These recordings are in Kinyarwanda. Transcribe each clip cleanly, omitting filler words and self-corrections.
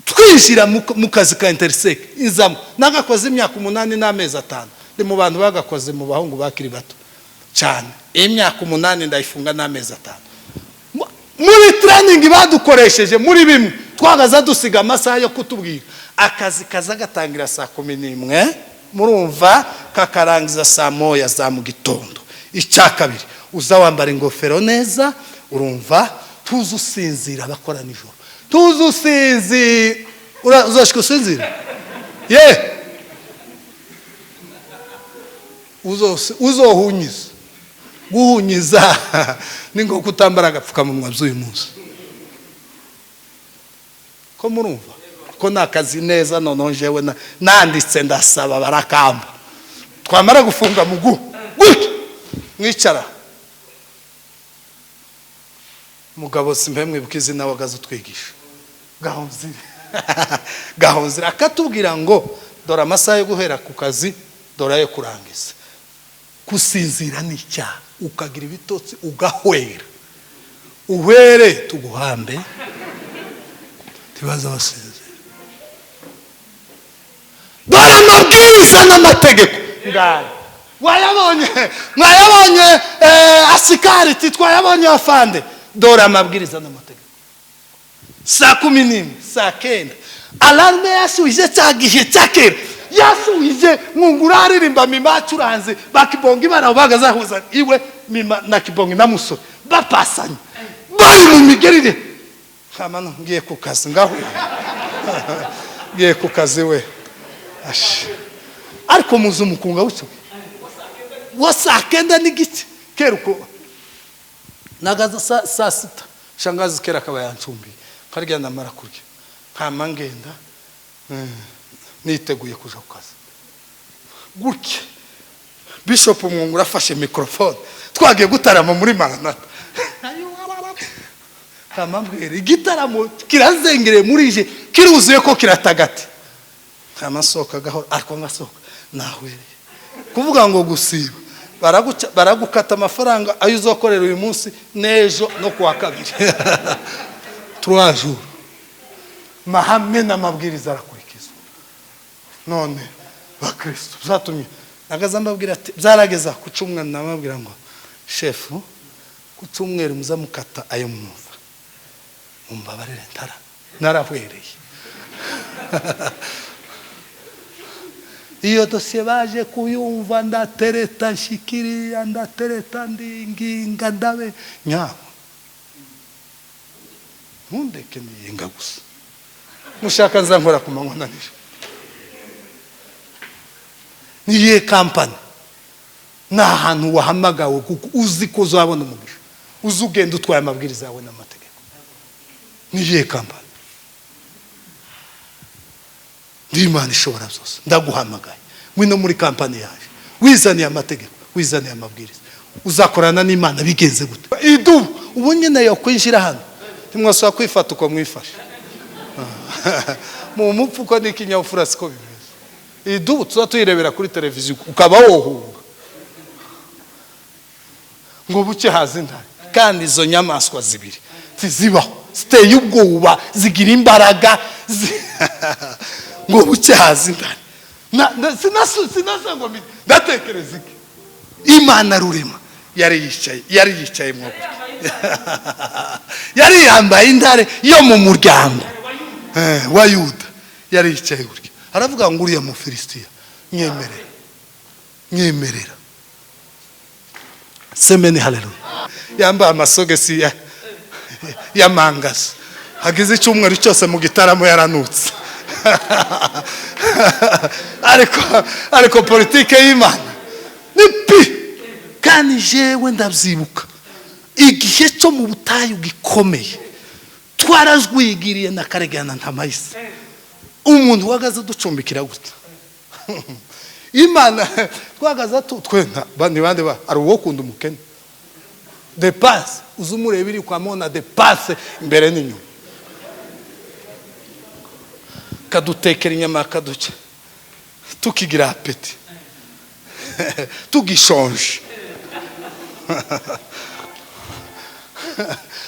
twinjira mu kazi ka intersect inzamo nagakoze imyaka 8 n'amezi 5 ndi mu bantu bagakoze mu bahungu bakiri bato cyane. Imyaka 8 ndayifunga n'amezi 5 muri training badukoresheje muri bimwe twagaza dusiga amasaha yo kutubwira akazi kaza gatangira saa 11 murumva kakarangiza saa 1 za mu gitondo. Icya kabiri uza wambara ingofero neza urumva tuzusinzira bakora nijoro tuzusinzi uzashika usinzira ye uzohunyiza guhunyiza ningo kutambara agapfukamunwa by'uyu munsi ko murumva ko nakazi neza none jewe nanditse ndasaba barakamba twamara gufunga mugu mwicara mugabo simpemwe bukizina wagaze twigisha gahonzira akatubwira ngo dora amasaha yo guhera ku kazi dora yo kurangiza kusinzira n'icyaha ukagira ibitotsi ugahwera uhwere tuguhambe tibaza basinzira dora amabwiriza n'amategeko ngaya mwayabonye asikari twayabonye afande dora amabwiriza n'amategeko saa 11 saa 9 alarme yasubije cyagihe cyakera yasubije ngunguraririmba mima curanze bakibonga ibara bagazahuza iwe mima na kibonga na musore bapasanye bari mu migerire kamano ngiye ku kazi ngaho ngiye ku kazi we ariko muzu mukunga wucyo wasakenda n'igiti keruko nagaza saa 6 shangazi kera kaba yancumbi karya namara kurya kama ngenda niteguye kuja ku kazi gutya Bishop Mwungura afashe microphone twagiye gutarama muri Maranatha kama mbwira igitaramo kirazengere murije kiruzuye ko kiratagati kama soka gaho ariko ngasoka nahwereye kuvuga ngo gusiba baragukata amafaranga ayo uzokorera uyu munsi nejo no kuwa kabiri 3 jours mahame n'amabwiriza arakurikizwa none bakristo zatumye nagaza mbabwira ati byarageza ku cumwa namabwira ngo chef ku cumwere muzamukata ayo mwumva umbabarire narahwereye iyo dosiye baje kuyumva ndatereta nshikiriya ndatereta ndinginga ndabe nyawo ntundeke niyinga gusa mushaka nzankora ku manywa na nijoro niye kampani n'ahantu wahamagawe kuko uzi ko uzabona umugisha uzugenda utwaye amabwiriza yawe n'amategeko niye kampani Imana ishobora byose ndaguhamagaye mwino muri kampani yaje wizaniye amategeko wizaniye amabwiriza uzakorana n'Imana bigenze gute idubu ubu nyine yo kwinjira hano timwaswa kwifata uko mwifashe mu mupfuko n'ikinyafura siko bimeze idubu tuzayirebera kuri televiziyo ukaba wohunga ngo buke hazindane kandi izo nyamaswa zibiri zibaho ziteye ubwoba zigira imbaraga ngo buke hazindane sinasa ngo ndatekereza iki Imana rurema yari yicaye mu yari yambaye indare yo mu muryango wa Yuda yari yicaye gutya aravuga ngo uriya mu Filistia nyemerera semeni haleluya yambaye amasogesi ya mangazi hagize icyumweru cyose mu gitaramo yaranutse ariko politike y'Imana nipi kandi jewe ndabyibuka igihe cyo mu butayu gikomeye twarazwigiriye na karegana ntamayise umuntu wagaze ducumbikira gute Imana twagaza twenda bandi ba ari uwo kunda umukene de passe uzumureba iri kwa mona de passe imbere n'inyuma kadutekera inyama kaduce tukigira apeti tugishonje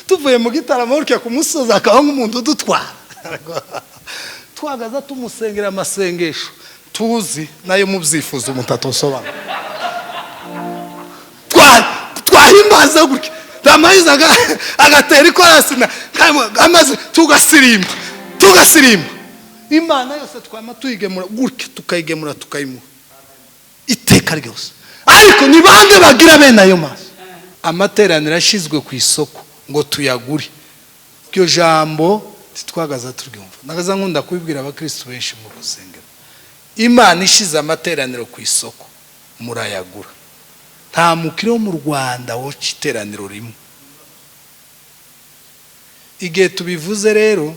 tuvuye mu gitaramo urya ku musozi akaho nk'umuntu udutwara twagaza tumusengera amasengesho tuzi nayo mubyifuza umutatosobanura twahimbaza gutya ramayiza agatera ikorasi amaze tugasirimba imana yose twama tuyigemura gutya tukayigemura tukayimuha iteka ryose. Ariko ni bande bagira bene ayo maso? Amateraniro ashizwe ku isoko ngo tuyagure. Iryo jambo titwagaza turyumva. Nagaza nkunda kubibwira abakristo benshi mu gusengera. Imana ishize amateraniro ku isoko murayagura. Nta mukiro mu Rwanda wo citeraniro rimwe. Igihe tubivuze rero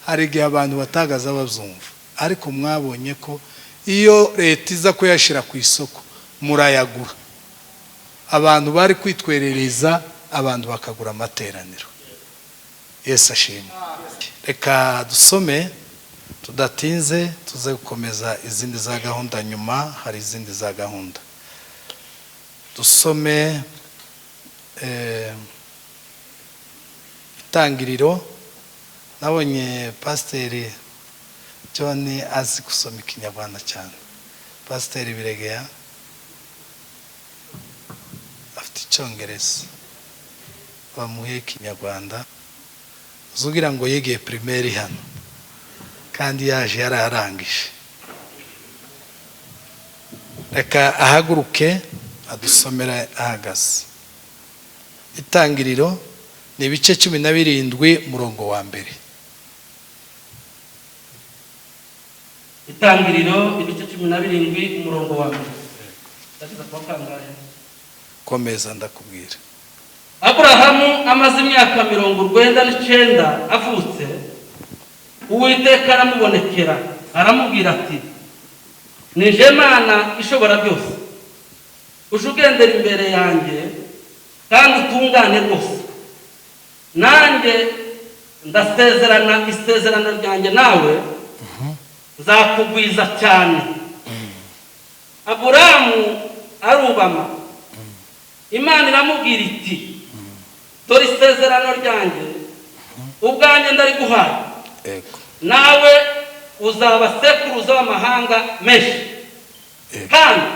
hari igihe abantu batagaza bavyumva, ariko mwabonye ko iyo leta iza kuyashira ku isoko murayagura. Abantu bari kwitwerereza, abantu bakagura amateraniro. Yesu ashimwe. Reka dusome tudatinze, tuze gukomeza izindi za gahunda nyuma. Hari izindi za gahunda. Dusome Itangiriro. Nabonye Pasiteri John azi gusoma Ikinyarwanda cyane. Pasiteri Biregeya afite Icyongereza, bamuhe Ikinyarwanda. Zugira ngo yegeye primaire hano kandi yaje yararangije. Reka ahaguruke adusomera ahagaze. Itangiriro ni ibice 17 murongo wa mbere. Itangiriro ibice 17 umurongo wa mbere. Ndakiza kwa kangahe? Komeza ndakubwira. Aburahamu amaze imyaka 99 avutse, Uwiteka aramubonekera aramubwira ati, nije Mana ishobora byose, uje ugendera imbere yanjye kandi utungane rwose. Nanjye ndasezerana isezerano ryanjye nawe, zakugwiza cyane. Aburahamu arubama. Imana iramubwira iti, dore isezerano ryanjye ubwanjye ndari guhaye, nawe uzaba sekuruza w'amahanga menshi, kandi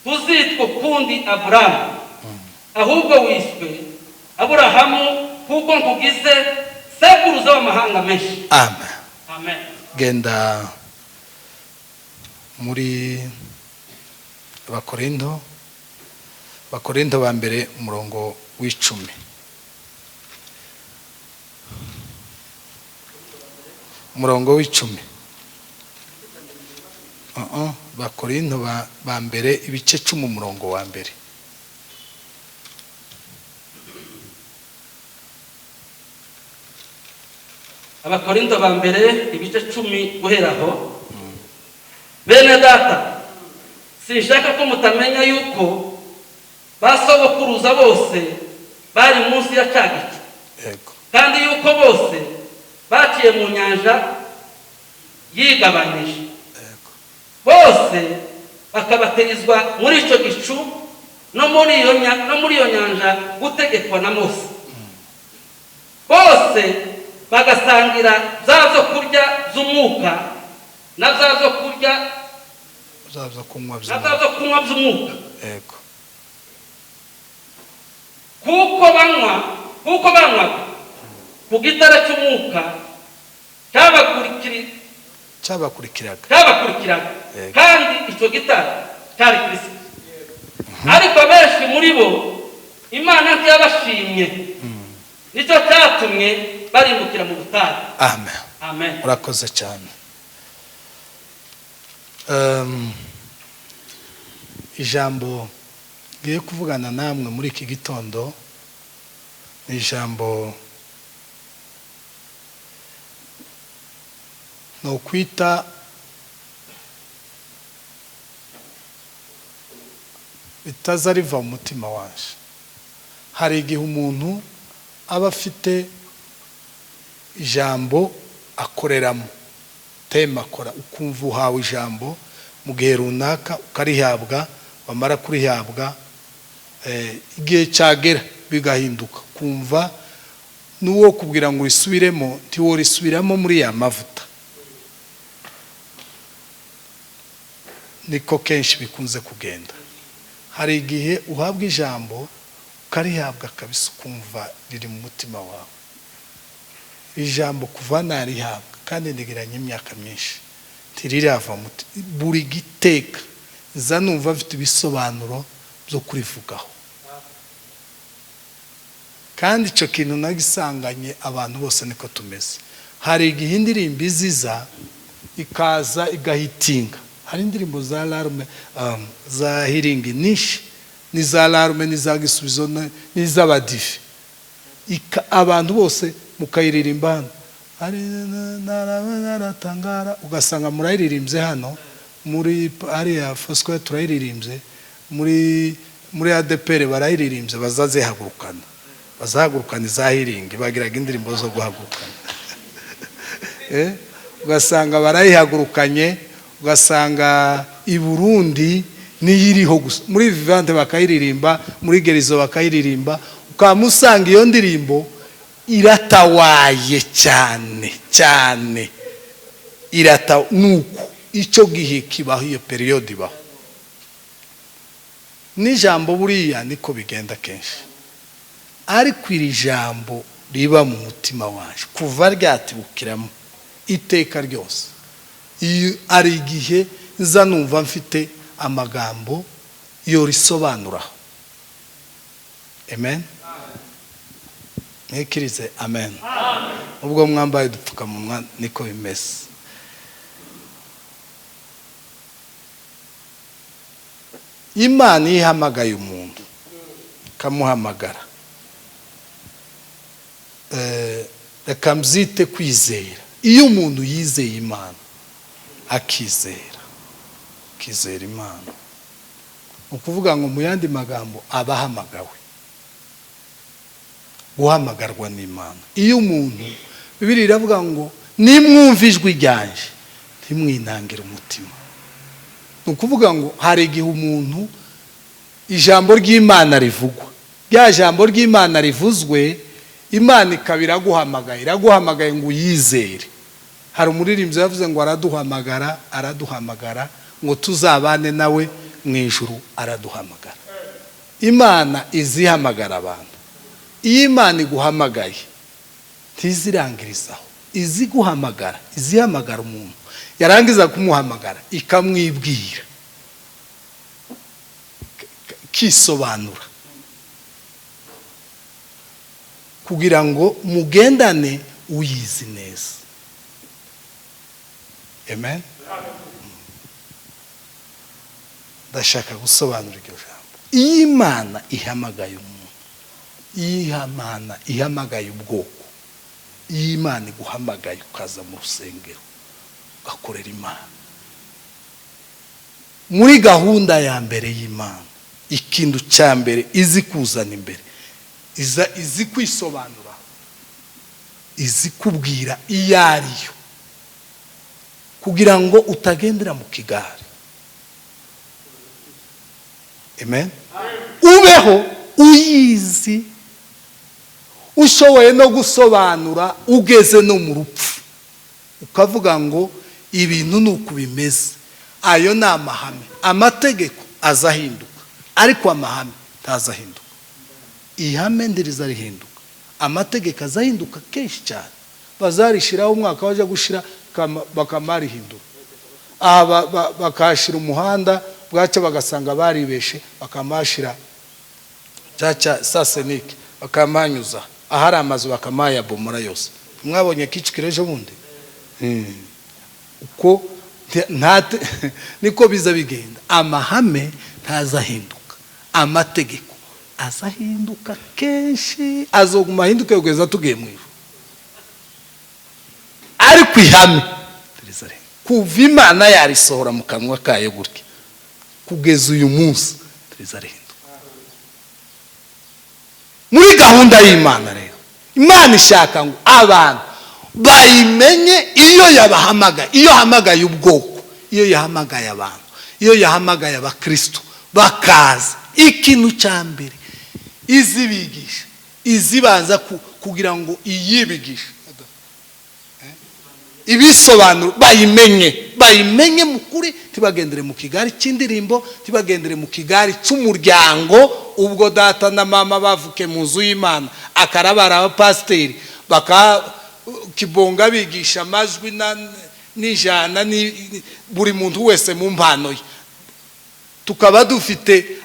ntuzitwe kundi Aburahamu, ahubwo wiswe Aburahamu, kuko nkugize sekuruza w'amahanga menshi. Amen. Amen. Genda muri Abakorinto ba mbere umurongo w'10. Umurongo w'10. Abakorinto ba mbere ibice 10 umurongo wa mbere. Abakorinto ba mbere ibice 10 guheraho. Bene data, sinshaka ko mutamenya yuko basobokuruza bose bari munsi ya cyagicu, kandi yuko bose baciye mu nyanja yigabanije, bose bakabaterizwa muri icyo gicu no muri iyo nyanja gutegekwa na Mose. Bose bagasangira byazo kurya z'umwuka na byazo kurya byazo kunywa by'umwuka. Kuko banywa ku gitara cy'umwuka cyabakurikiraga, kandi icyo gitara cyari Kristo. Ariko abenshi muri bo Imana ntiyabashimye, nicyo cyatumye barimbukira mu butayu. Amen. Amen. Urakoze cyane. Ijambo ngiye kuvugana namwe muri iki gitondo ni ijambo no kwita bitaza riva mu mutima waje. Hari igihe umuntu aba afite ijambo akoreramo, tema akora, ukumva uhawe ijambo mu gihe runaka ukarihabwa, wamara kurihabwa igihe cyagera bigahinduka, kumva nuwo kubwira ngo risubiremo ntiwo risubiramo muri ya mavuta. niko kenshi bikunze kugenda. Hari igihe uhabwa ijambo ukarihabwa kabisa ukumva riri mu mutima wawe. Ijambo kuva narihabwa kandi ndigiranye imyaka myinshi ntirirava buri giteka za numva afite ibisobanuro byo kurivugaho. Kandi icyo kintu nagisanganye abantu bose niko tumeze. Hari igihe indirimbo iziza ikaza igahitinga. Hari indirimbo za alarme za healing nishi ni za alarme ni za gisubizo ni z'abadive. Abantu bose mukayiririmba hano ari naratangara ugasanga murayiririmbye hano muri area Fosco turayiririmbye muri ADPR barayiririmbye bazahagurukana za healing bagiraga indirimbo zo guhagurukana. Ugasanga barayihagurukanye, ugasanga i Burundi niyiriho gusa muri Vivante bakayiririmba, muri Gerizo bakayiririmba, ukamusanga iyo ndirimbo iratawaye cyane nuko icyo gihe kibaho iyo period ibaho. N'ijambo buriya niko bigenda kenshi, ariko iri jambo riba mu mutima waje kuva ryatibukiramo iteka ryose. Iyo ari igihe nza numva mfite amagambo yo risobanuraho. Amen. Nekirize amen. Ubwo mwambaye dupfukamunwa niko bimeze. Imana ihamagaye umuntu kamuhamagara, reka mbyite kwizera. Iyo umuntu yizeye Imana akizera Imana, ukuvuga ngo mu yandi magambo abahamagawe, guhamagarwa n'Imana. Iyo umuntu Bibiliya iravuga ngo nimwumva ijwi ryanje ntimwinangire umutima. Ukuvuga ngo hari igihe umuntu ijambo ry'Imana rivugwa, rya jambo ry'Imana rivuzwe, Imana ikabira iraguhamagaye ngo uyizere. Hari umuririmbyi yavuze ngo araduhamagara ngo tuzabane nawe mu ijuru, araduhamagara. Imana izihamagara abantu. Iyo Imana iguhamagaye ntizirangirizaho, iziguhamagara, izihamagara umuntu, yarangiza kumuhamagara ikamwibwira, kisobanura kugira ngo mugendane uyizi neza. Amen. Ndashaka gusobanura iryo jambo. Iyo Imana ihamagaye umuntu, iyo Imana ihamagaye ubwoko, iyo Imana iguhamagaye ukaza mu rusengero ugakorera Imana, muri gahunda ya mbere y'Imana, ikintu cya mbere izi kuzana imbere, izi kwisobanura, izi kubwira iyo ariyo, kugira ngo utagendera mu kigare. Amen. Ubeho uyizi, ushoboye no gusobanura, ugeze no mu rupfu ukavuga ngo ibintu nuko bimeze. Ayo ni amahame. Amategeko azahinduka, ariko amahame ntazahinduka. Ihame ndiriza rihinduka, amategeko azahinduka kenshi cyane. Bazarishiraho umwaka waje gushira bakamarihindura. Bakashira umuhanda bwaca bagasanga baribeshe, bakamashira cyaca sasenike, bakamanyuza ahari amazu bakamaya bomora yose. Mwabonye kicikireje bundi uko niko biza bigenda. Amahame ntazahinduka, amategeko azahinduka kenshi, azoguma hinduka kugeza tugiye mu ijuru. Ariko ihame kuva Imana yarisohora mu kanwa kayo gutya kugeza uyu munsi rizahinduka. Muri gahunda y'Imana rero, Imana ishaka ngo abantu bayimenye iyo yabahamagaye. Iyo hamagaye ubwoko, iyo yahamagaye abantu, iyo yahamagaye abakristo bakaza, ikintu cya mbere izibigisha, izibanza kugira ngo iyibigisha ibisobanuro bayimenye mukuri tibagendere mu kigari cy'indirimbo, tibagendere mu kigari cy'umuryango. Ubwo data na mama bavuke mu nzu y'Imana, akarabara abapasiteri bakakibonga bigisha amajwi n'ijana buri muntu wese mu mpano ye, tukaba dufite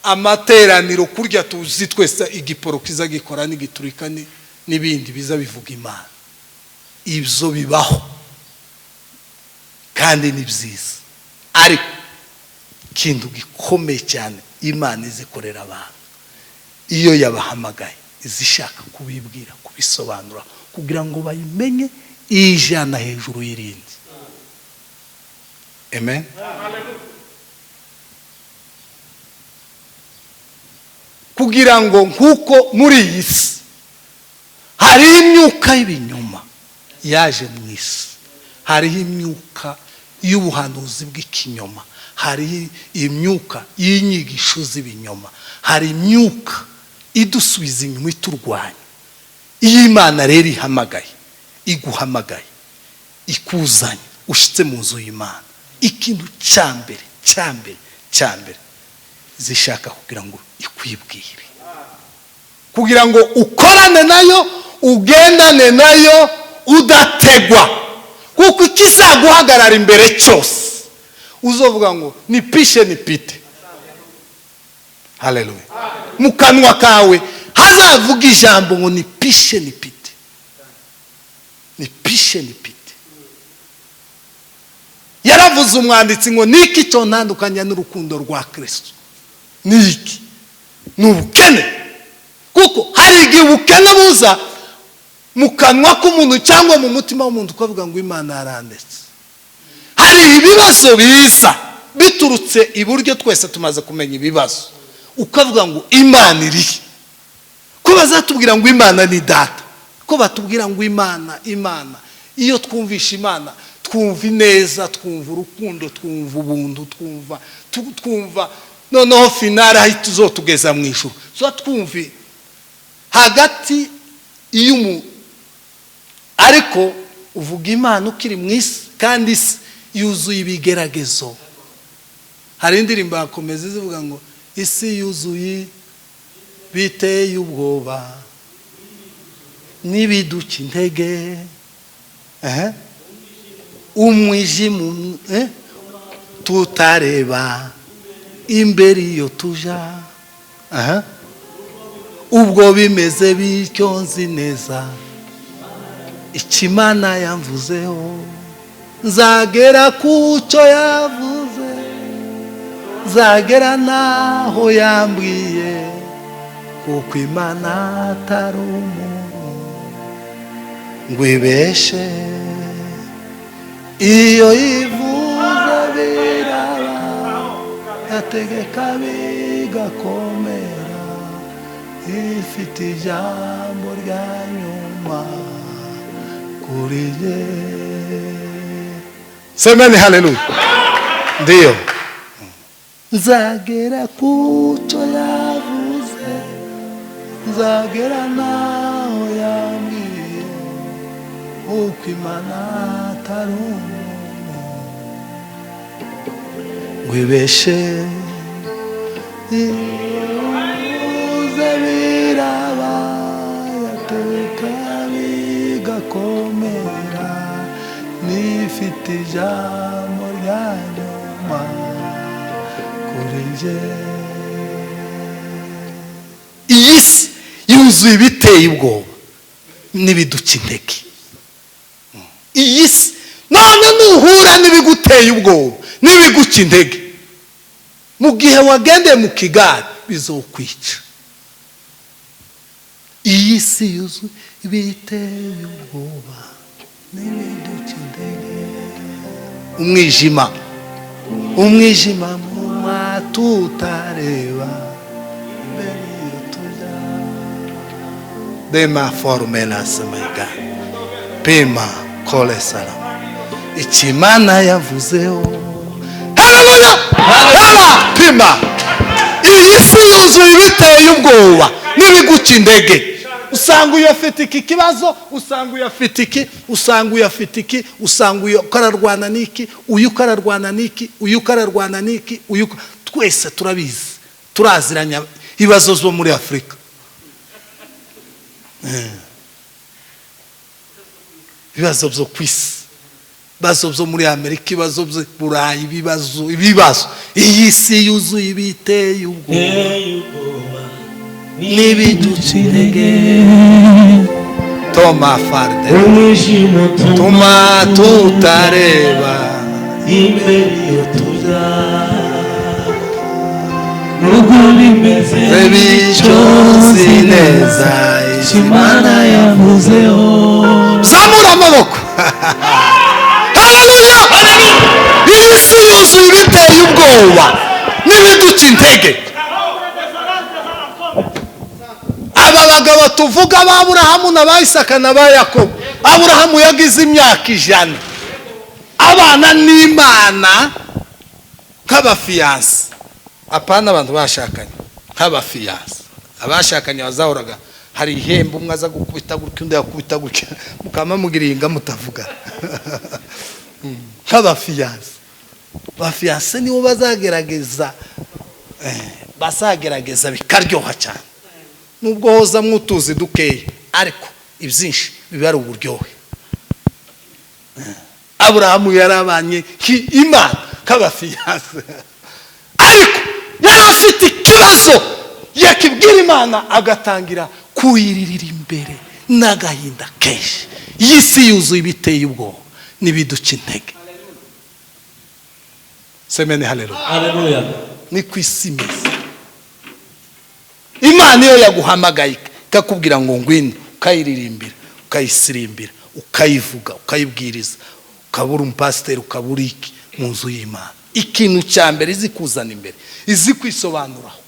amateraniro kurya tuzi twese igiporo kiza gikora n'igiturika n'ibindi biza bivuga Imana. Ibyo bibaho kandi ni byiza, ariko ikintu gikomeye cyane Imana izikorera abantu iyo yabahamagaye, izishaka kubibwira, kubisobanura kugira ngo bayimenye ijana hejuru y'irindi. Amen. Kugira ngo nkuko muri iyi si hari imyuka y'ibinyoma yaje mu isi, hariho imyuka y'ubuhanuzi bw'ikinyoma, hari imyuka y'inyigisho z'ibinyoma, hari imyuka idusubiza inyuma iturwanya. Iyo Imana rero ihamagaye, iguhamagaye, ikuzanye, ushitse mu nzu y'Imana, ikintu cyambere zishaka kugira ngo ikwibwire, kugira ngo ukorane nayo, ugendane nayo udategwa. Kuko ikizaguhagarara imbere cyose uzovuga ngo nipishe nipite. Haleluya. Mu kanwa kawe hazavuga ijambo ngo nipishe nipite, nipishe nipite. Yaravuze umwanditsi ngo niki cyo ntandukanya n'urukundo rwa Kristo? Niki? N'ubukene. Kuko hari igihe ubukene buza mu kanwa k'umuntu cyangwa mu mutima w'umuntu ukavuga ngo Imana yarandetse. Hari ibibazo biza biturutse iburyo, twese tumaze kumenya ibibazo, ukavuga ngo Imana iri. Ko bazatubwira ngo Imana ni data, ko batubwira ngo Imana. Iyo twumvisha Imana twumva ineza, twumva urukundo, twumva ubuntu, twumva noneho finale aho tuzotugeza mu ijuru. So twumve hagati y'umuntu, ariko uvuga Imana ukiri mu isi, kandi isi yuzuye ibigeragezo. Hari indirimbo yakomeza zivuga ngo isi yuzuye biteye ubwoba n'ibiduca intege, umwijima tutareba imbere iyo tuja. Ubwo bimeze bityo nzi neza Imana yamvuzeho, nzagera ku cyo yavuze, nzagera naho yambwiye, kuko Imana atari umuntu ngo ibeshe. Iyo ivuze biraba, yategeka bigakomera, ifite ijambo rya nyuma kuri je. Semeni haleluya. Ndio. Nzagera ku cyo yavuze, nzagera naho yambwiye, uko Imana atari umuntu ngo ibeshe. Ivuze biraba, yategeka bigakomera, nifite ijambo rya nyuma kuri je. Iyi si yuzuye ibiteye ubwoba n'ibiduca intege. Iyi si none nuhura n'ibiguteye ubwoba n'ibiguca intege, mu gihe wagendeye mu kigari bizokwica. Iyi si yuzuye ibiteye ubwoba n'ibiduca intege. Umwijima mu tutareba imbere iyo tuja. Dema formela semaga pema kole sala Imana yavuzeho. Haleluya. Pema. Iyi si yuzuye ibiteye ubwoba n'ibiguca intege. usanga uyu afite iki kibazo, usanga uyu afite iki, usanga uyu afite iki, usanga uyu kararwana n'iki, uyu kararwana n'iki, uyu kararwana n'iki, uyu twese turabizi, turaziranya ibibazo zo muri Afurika. Ibibazo byo ku isi, ibibazo byo muri Amerika, ibibazo byo Burayi, ibibazo iyi si yuzuye ibiteye ubwoba n'ibiduca intege. Toma farde tuma tutareba imbere yo tuja, nubwo bimeze bityo si neza Imana yavuzeho. Zamura amaboko. Haleluya. Iyi si yuzuye ibiteye ubwoba n'ibiduca intege. Aba bagabo tuvuga ba Aburahamu na ba Isaka na ba Yakobo. Aburahamu yagize imyaka 100 abana n'Imana nk'abafiyanse, apana abantu bashakanye, nk'abafiyanse. Abashakanye bazahoraga hari ihembo, umwe aza gukubita gutya undi yakubita gutya, mukama mugiringa mutavuga. Nk'abafiyanse, bafiyanse nibo bazagerageza bikaryoha cyane, nubwo hoza mwutuzi dukeye, ariko ibyinshi biba ari uburyohe. Aburahamu yarabanye Imana nk'abafiyanse, ariko yari afite ikibazo yakibwira Imana, agatangira kuyiririra imbere n'agahinda kenshi. Iyi si yuzuye ibiteye ubwoba n'ibiduca intege. Semeni haleluya. Ni ku isi imeze. Imana iyo yaguhamagaye ikakubwira ngo ngwino, ukayiririmbira, ukayisirimbira, ukayivuga, ukayibwiriza, ukabura umupasiteri, ukabura iki mu nzu y'Imana, ikintu cya mbere izi kuzana imbere, izi kwisobanuraho.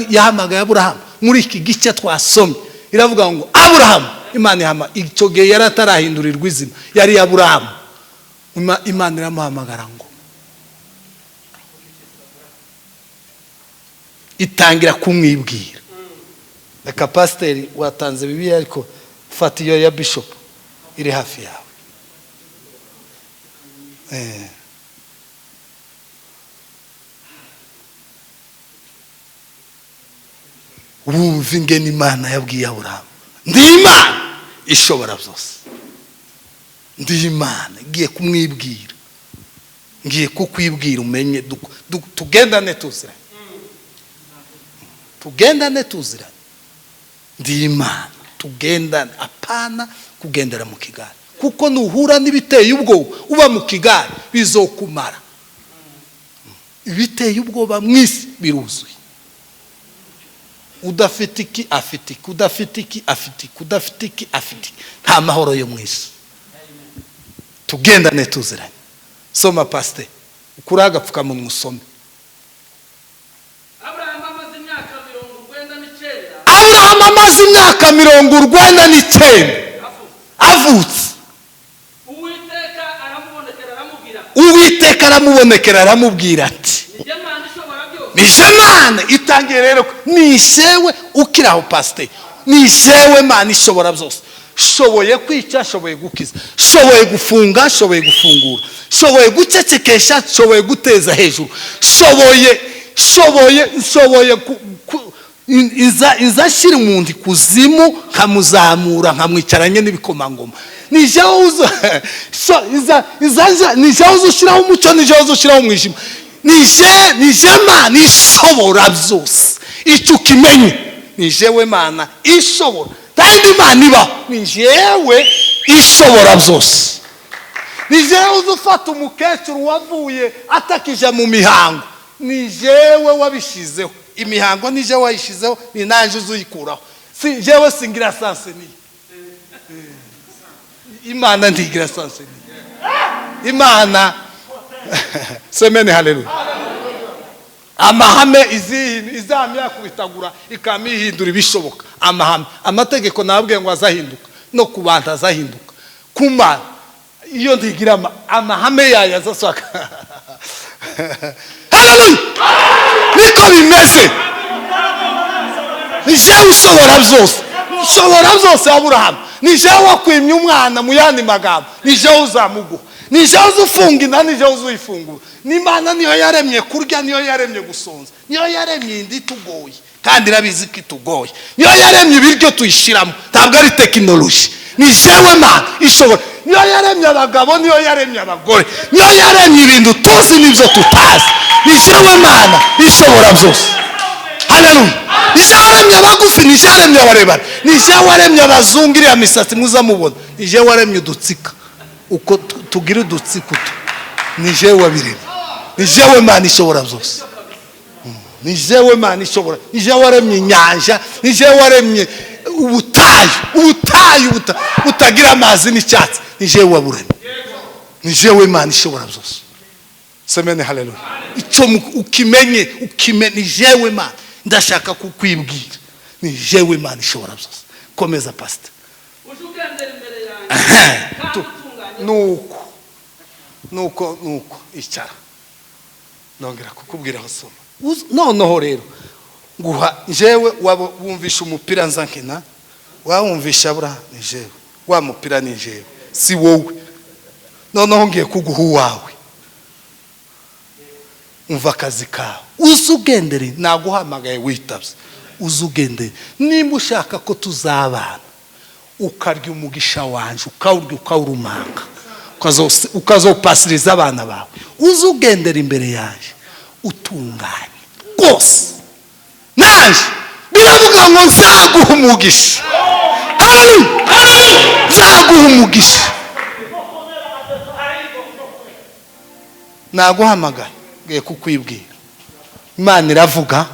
Yahamagaye Aburahamu muri iki gice twasomye, iravuga ngo Aburahamu, Imana ihama icyo gihe yari atarahindurirwa izina, yari Aburahamu. Imana iramuhamagara ngo itangira kumwibwira. Reka pasiteri watanze Bibiliya, ariko fata iyo ya Bishop iri hafi yawe. Wumva ingene Imana yabwiye Aburahamu, ndi Imana ishobora byose, ndi Imana ngiye kumwibwira, ngiye kukwibwira umenye, tugendane tuziranye, tugendane tuziranye, ndi Imana tugendane, apana kugendera mu kigare, kuko nuhura n'ibiteye ubwoba uba mu kigare bizokumara. Ibiteye ubwoba mwisi biruzuye. Udafite iki afite iki, udafite iki afite iki, udafite iki afite iki, nta mahoro yo mwisi. Tugendane tuziranye. Soma pastor, ukura agapfuka mu musome. Aburahamu amaze imyaka 99. Aburahamu amaze imyaka 99 avutse. Uwiteka aramubonekera aramubwira ati, nije Mana itangiye rero, nishewe ukiraho pastor, nishewe Mana ishobora byose, shoboye kwica, shoboye gukiza, shoboye gufunga, shoboye gufungura, shoboye gucecekesha, shoboye guteza hejuru, shoboye izashira umuntu kuzimu, kamuzamura nkamwicaranye n'ibikomangoma. Nije ushiraho umuco, nije ushiraho umwijima, nije Mana ishobora byose. Icyo kimenye, nijewe Mana ishobora, kandi Imana ibaho, nijewe ishobora byose. Nijewe uzufata umukecuru wavuye atakija mu mihango, nijewe wabishizeho imihango, nijewe wayishizeho, ni nanje uzuyikuraho. Si jewe singira sanseni, Imana ndigira sanseni. Imana semene haleluya. Amahame izamye yakubitagura ikamihindura ibishoboka. Amahame, amategeko nabwiye ngo azahinduka, no kubantu azahinduka. Kuma iyo ndigira amahame yayo azasaka. Haleluya. Niko bimeze. Nije ushobora byose, nshobora byose Aburahamu ni jewe wakwimye umwana mu yandi magambo ni jewe uzamuguha ni jewe uzufunga inda ni jewe uzuyifungura n'Imana niyo yaremye kurya niyo yaremye gusonza niyo yaremye indi tugoye kandi irabizi ko itugoye niyo yaremye ibiryo tuyishiramo ntabwo ari tekinoloji ni jewe Mana ishobora niyo yaremye abagabo niyo yaremye abagore niyo yaremye ibintu tuzi n'ibyo tutazi ni jewe Mana ishobora byose. Haleluya. Ni jewe waremye abagufi ni jewe waremye abarebare ni jewe waremye abazungu iriya misatsi muza mubona ni jewe waremye udutsika uko tugira udutsika ni jewe wabiremye ni jewe Mana ishobora byose ni jewe Mana ishobora ni jewe waremye inyanja ni jewe waremye ubutayu butagira amazi n'icyatsi ni jewe waburemye ni jewe Mana ishobora byose. Semene haleluya. Icyo ukimenye ni jewe Mana ndashaka kukwibwira ni jewe Mana ishobora byose. Komeza pastor. nuko icara nongera kukubwira aho soma noneho rero nguha jewe wumvisha umupira nzankina wawumvisha Aburahamu ni jewe wa mupira ni jewe si wowe noneho ngiye kuguha uwawe umva akazi kawe uzugendere naguhamagaye witabye uzugendere nimba ushaka ko tuzabana ukarya umugisha wanje ukawurumanga ukazopasiriza abana bawe uzugendera imbere yaje utunganye rwose naje biravuga ngo nzaguha umugisha. Haleluya. Nzaguha umugisha naguhamagaye ngiye kukwibwira Imana iravuga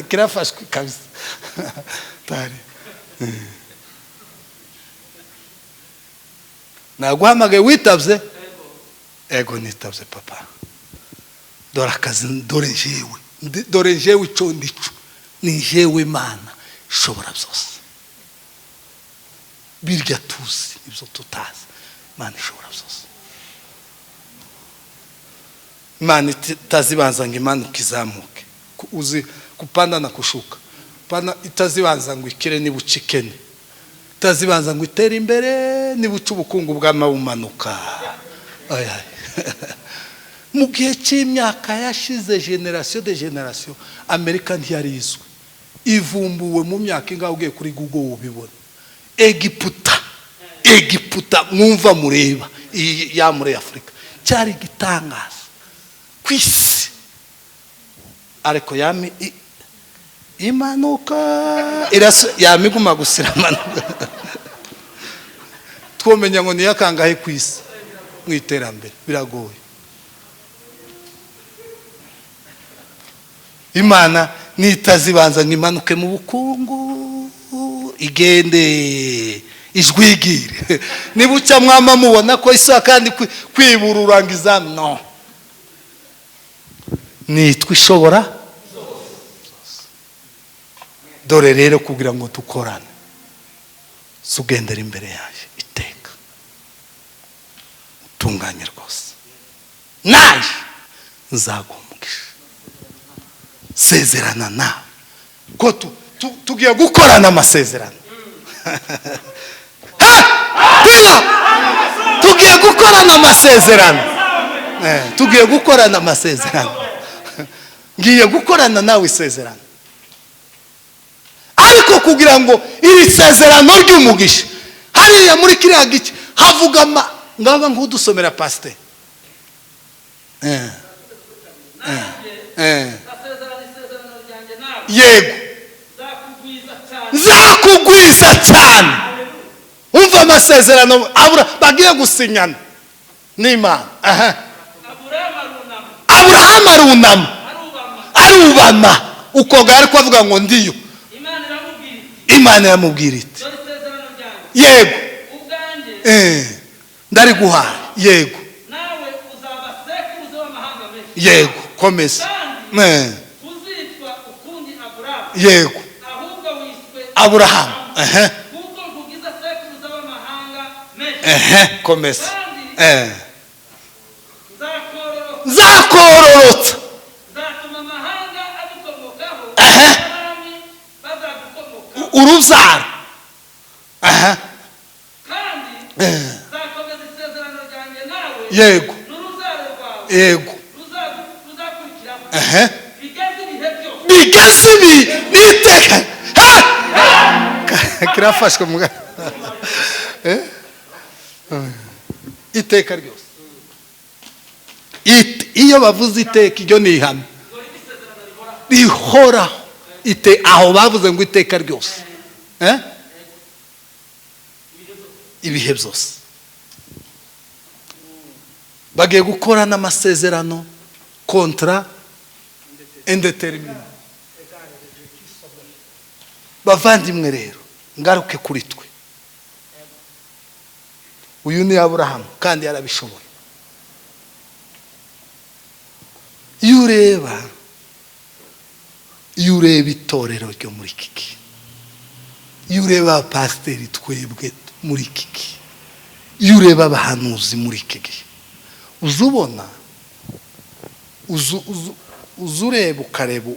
kirafashwe kabisa tari naguhamagaye witabye ego nitabye papa dore akazi dore jewe icyo ndico ni jewe Mana ishobora byose birya tuzi ibyo tutazi Mana ishobora byose. Imana itazibanza ngo imanuke izamuke uzi kupanda na kushuka pana itazibanza ngo ikire nibucikene itazibanza ngo itere imbere nibuca ubukungu bw'amabumanuka mu gihe cy'imyaka yashize generation de generation Amerika ntiyarizwe ivumbuwe mu myaka ingaho ugiye kuri Google ubibona Egiputa mwumva mureba ya muri Afrika cyari gitangaza kwisi ariko yami imanuka yamiguma gusira manuka twomenya ngo niyakangahe kwisi mu iterambere biragoye. Imana nitazibanza ngimanuke mu bukungu igende ijwigire nibuca mwama mubona ko isa kandi kwibururangiza no nitwa ishobora dore rero kugira ngo tukorane sugendera imbere yaje iteka utunganye rwose naje nzagumugisha sezerana nawe ko tugiye gukorana amasezerano tugiye gukorana amasezerano tugiye gukorana amasezerano ngiye gukorana nawe isezerano ariko kugira ngo iri sezerano ry'umugisha hariya muri kiriya gice havuga ngaba nk'udusomera pastor yego nzakugwiza cyane umva amasezerano bagiye gusinyana n'Imana Aburahamu arubama uko gari kwavuga ngo ndiyo Imana iramubwira iti yego ndari guhaye yego nawe uzaba sekuruza w'amahanga menshi yego komeza uzitwa ukundi Aburahamu yego ahubwo wiswe Aburahamu kuko nkugize sekuruza w'amahanga menshi komeza uruzaro. Aha. kandi nzakomeza isezerano ryanjye nawe Yego. n'urubyaro rwawe Yego. ruzakurikiraho Aha. bigeze ibihe byose Bigeze ibi n'iteka. Kirafashwe mu iteka ryose. Iyo bavuze iteka iryo ni ihame rihoraho. Aho bavuze ngo iteka ryose, ibihe byose bagiye gukora n'amasezerano kontra indetermine. Bavandimwe rero, ngaruke kuri twe. Uyu ni Aburahamu kandi yarabishoboye. Iyo ureba itorero ryo muri iki gihe, iyo ureba abapasiteri twebwe muri iki gihe, iyo ureba abahanuzi muri iki gihe, uzubona uzureba ukareba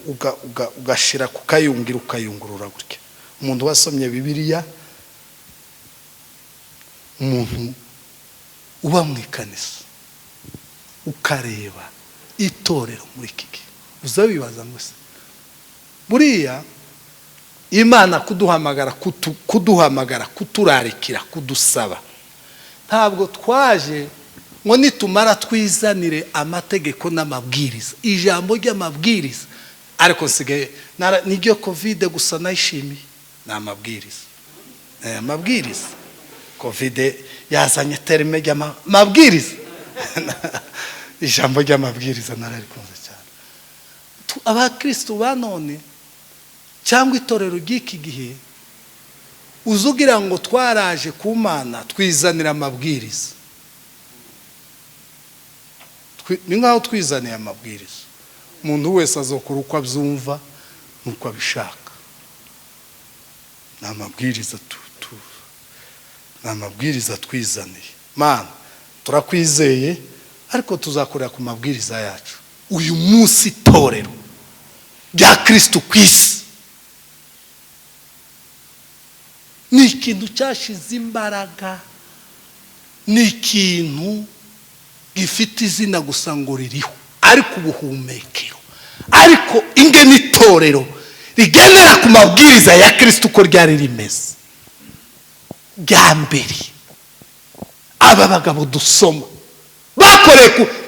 ugashira kukayungira ukayungurura gutya. Umuntu wasomye Bibiliya, umuntu uba mu ikanisa ukareba itorero muri iki gihe, uzabibaza ngo se buriya Imana kuduhamagara kuturarikira kudusaba, ntabwo twaje ngo nitumara twizanire amategeko n'amabwiriza, ijambo ry'amabwiriza. Ariko nsigaye niryo covid gusa nayishimiye, ni amabwiriza. Amabwiriza covid yazanye terme y'amabwiriza. Ijambo ry'amabwiriza nararikunze cyane. Abakristo banone cyangwa itorero ry'iki gihe, uzugira ngo twaraje ku Mana twizanira amabwiriza. Ni nkaho twizaniye amabwiriza. Umuntu wese azokora uko abyumva nuko abishaka. Ni amabwiriza twizaniye. Mana, turakwizeye ariko tuzakorera ku mabwiriza yacu. Uyu munsi itorero rya Kristo ku isi ni ikintu cyashize imbaraga, ni ikintu gifite izina gusa ngo ririho, ariko ubuhumekero, ariko ingene itorero rigendera ku mabwiriza ya Kristo uko ryari rimeze bya mbere. Aba bagabo dusoma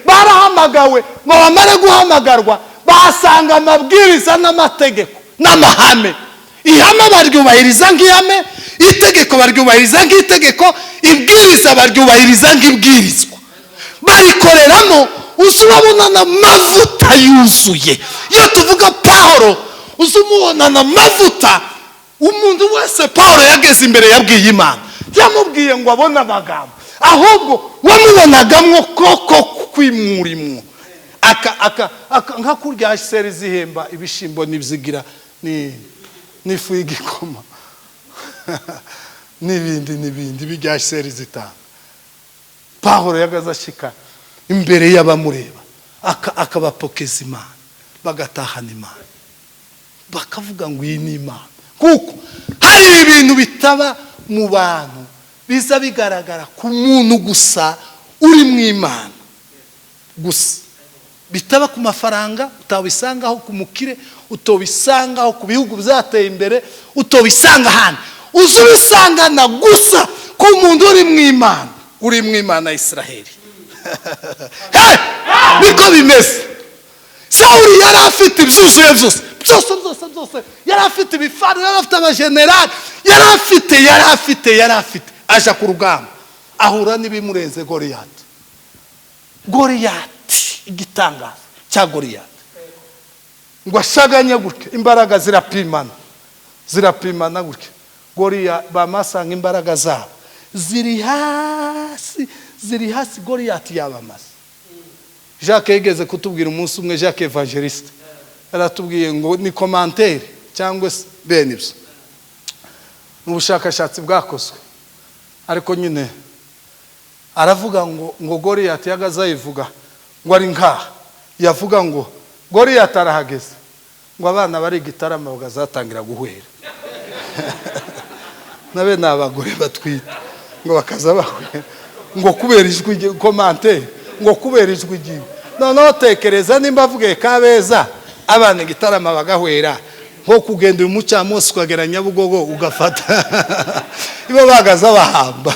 barahamagawe, ngo bamare guhamagarwa bahasanga amabwiriza n'amategeko n'amahame. Ihame baryubahiriza nk'ihame, itegeko baryubahiriza nk'itegeko, ibwiriza baryubahiriza nk'ibwirizwa. Barikoreramo, uzabona n'amavuta yuzuye. Iyo tuvuga Pawulo, uzumubona n'amavuta. Umuntu wese Pawulo yageze imbere yabwiye Imana, yamubwiye ngo abone amagambo, ahubwo wamubonagamwo koko kwimurimo. Nka kurya seri zihemba ibishimbo n'ibyigira n'ifu y'igikoma n'ibindi bijya seri zitanga. Pawulo yagaze ashika imbere y'abamureba, akabapokeza Imana, bagatahana Imana, bakavuga ngo iyi ni Imana. Kuko hari ibintu bitaba mu bantu biza bigaragara ku muntu gusa uri mu Imana gusa, bitaba ku mafaranga, utabisangaho ku mukire, utobisangaho ku bihugu byateye imbere, utobisanga hano, uzubisangana gusa ku muntu uri mu Imana, uri mu Imana ya Israheli. Niko bimeze. Sawuli yari afite ibyuzuye byose, yari afite ibifaru, yari afite abajenerali, yari afite aja ku rugamba, ahura n'ibimurenze Goliyati. Igitangaza cya Goliyati ngo ashaganye gutya, imbaraga zirapimana gutya. Goliyati bamasanga imbaraga zabo ziri hasi, Goliyati yabamaze. Jacques yigeze kutubwira umunsi umwe, Jacques Evangeliste aratubwiye ngo ni commentaire cyangwa se bene ibyo n'ubushakashatsi bwakozwe, ariko nyine aravuga ngo Goliyati yagaze ayivuga ngo ari nkaha, yavuga ngo Goliyati arahageze, ngo abana bari gitarama bagazatangira guhwera. nabe n'abagore batwite ngo bakaza bahwe ngo kubera ijwi komante ngo kubera ijwi giwe noneho tekereza nimba avuge Kabeza abana Gitarama bagahwera nko kugenda uyu mucamunsi ukagera Nyabugogo ugafata ibo bagaza bahamba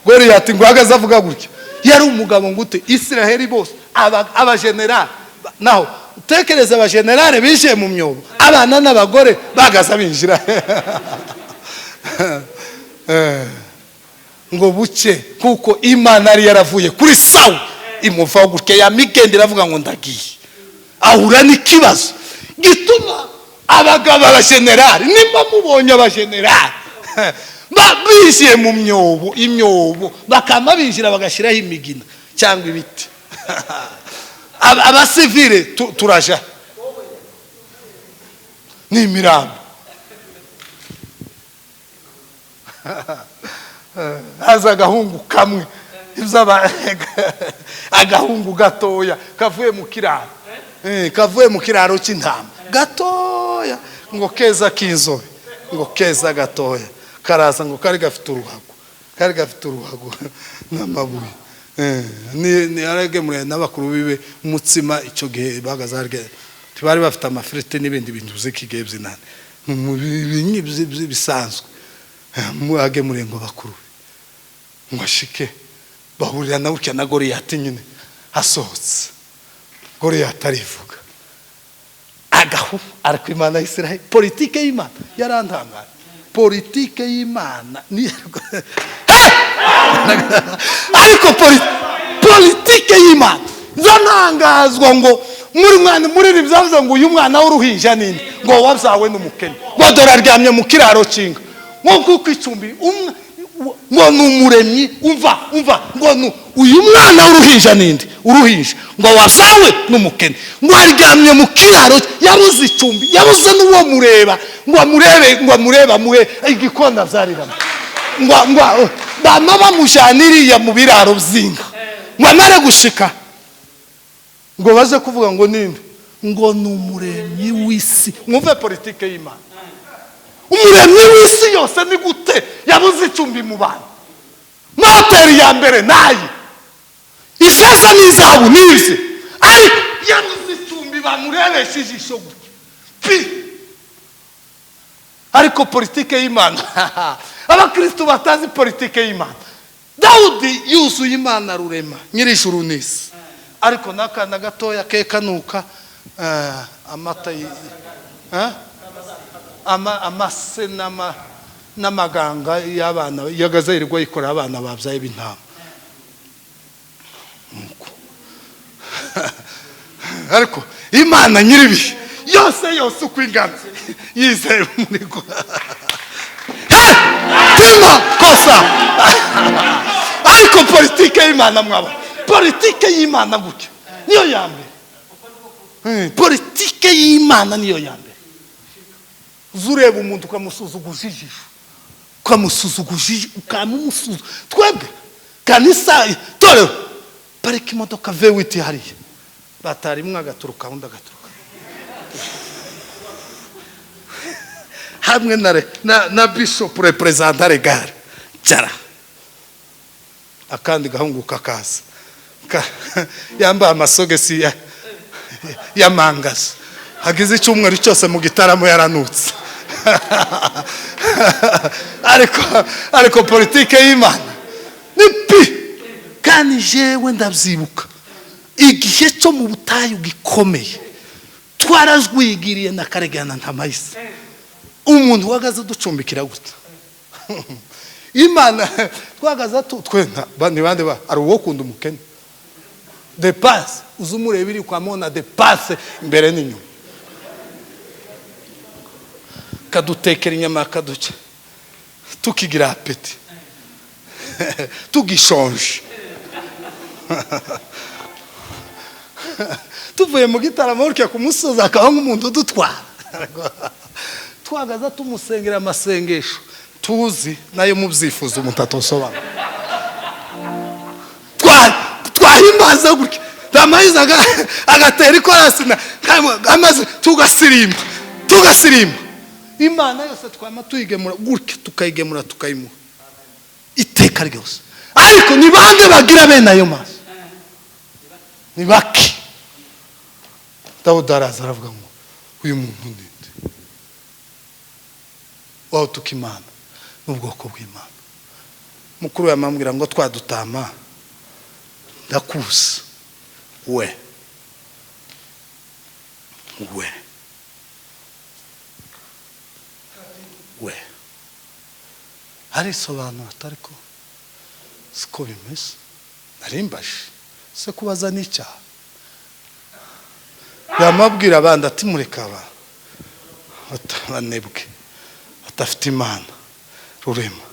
Goliyati ngo agaza avuga gutya yari umugabo ngute Israeli bose aba general naho tekereza aba general bishe mu myobo abana n'abagore bagaza binjira ngo buce kuko Imana ari yaravuye kuri Saul imuvaho gutya ya migende iravuga ngo ndagiye ahura n'ikibazo gituma abagabo aba general nimba mubonye aba general babishiye mu imyobo bakama binjira bagashiraho imigina cyangwa ibiti abasivile turaja ni mirambo haza agahungu kamwe agahungu gatoya kavuye mu kiraro cy'intama gatoya ngo keza k'inzobe ngo keza gatoya karaza ngo kari gafite uruhago n'amabuye ni arage mure n'abakuru bibe umutsima icyo gihe bagazarge tibari bafite amafirite n'ibindi bintu z'ikigihe by'inane mu bisanzwe muage mure ngo bakuru ngo ashike bahurira na ucya na Goliyati nyine hasohotse Goliyati arivuga agahu ariko Imana ya Israel politike y'Imana yarantangaje politike y'Imana ni ariko politike y'Imana zanangazwa ngo muri byavuze ngo uyu mwana w'uruhinja nini ngo wabyawe n'umukene ngo dore aryamye mu kiraro kinga ngo kuko icumbi ngo numuremyi umva ngo uyu mwana w'uruhinja nindi uruhinja ngo wasawe n'umukene ngo aryamye mu kiraro yabuze icumbi yabuze n'uwo mureba ngo amureba muhe igikona zariramo ngo bama bamujaniriye mu biraro by'inka ngo amare gushika ngo baze kuvuga ngo ninde ngo numuremyi w'isi mwumve politike y'Imana umuremyi w'isi yose ni gute yabuze icumbi mu bantu moteri ya mbere nayi ishasa n'izahabu n'izi ariko yabuze icumbi bamurebesha ijisho gutya pi ariko politike y'Imana abakristo batazi politike y'Imana Dawudi yuzuye Imana rurema nyir'ijuru n'isi ariko nakana gatoya kekanuka amata amase n'amaganga y'abana yagazayirirwa yikora abana babyaye b'intama ariko Imana nyiribihe yose uko ingana yizeye muri ko tuma kosa ariko politike y'Imana mwaba politike y'Imana gutya niyo ya mbere politike y'Imana niyo ya mbere zureba umuntu ukamusuzuguje ijisho ukamusuzu twebwe kanisa tore parika imodoka V8 hariya batarimwe agaturuka undi agaturuka hamwe na bishop representa regare cyara akandi gahunguka kaza yambaye amasogesi ya mangazo hagize icyumweru cyose mu gitaramo yaranutse ariko politike y'Imana ni pi kandi jewe ndabyibuka igihe cyo mu butayu gikomeye twarajwigiriye na karegana ntamayise umuntu wagaze ducumbikira gute Imana twagaza twenda bandi ba ari uwo kunda umukene depasse uzumureba iri kwa mona depasse imbere n'inyuma kadutekera inyama kaduce tukigira apeti tugishonje tuvuye mu gitaramo urya ku musozi akaba nk'umuntu dutwara twagaza tumusengera amasengesho tuzi nayo mubyifuza umutatosobana twahimbaza gutya damayiza agatera ikorasi amaze tugasirimba imana yose twama tuyigemura gutya tukayigemura tukayimuha iteka ryose. Ariko ni bande bagira bene ayo maso? Ni bake. Dawudi araza aravuga ngo uyu muntu ndinde waho tukimana n'ubwoko bw'Imana. Mukuru yamambwira ngo twadutama ndakusa we arisobanura atariko siko bimeze. Narimbaje se kubaza n'icyaha. Yamabwira abandi ati mureka abanebwe atafite Imana rurema.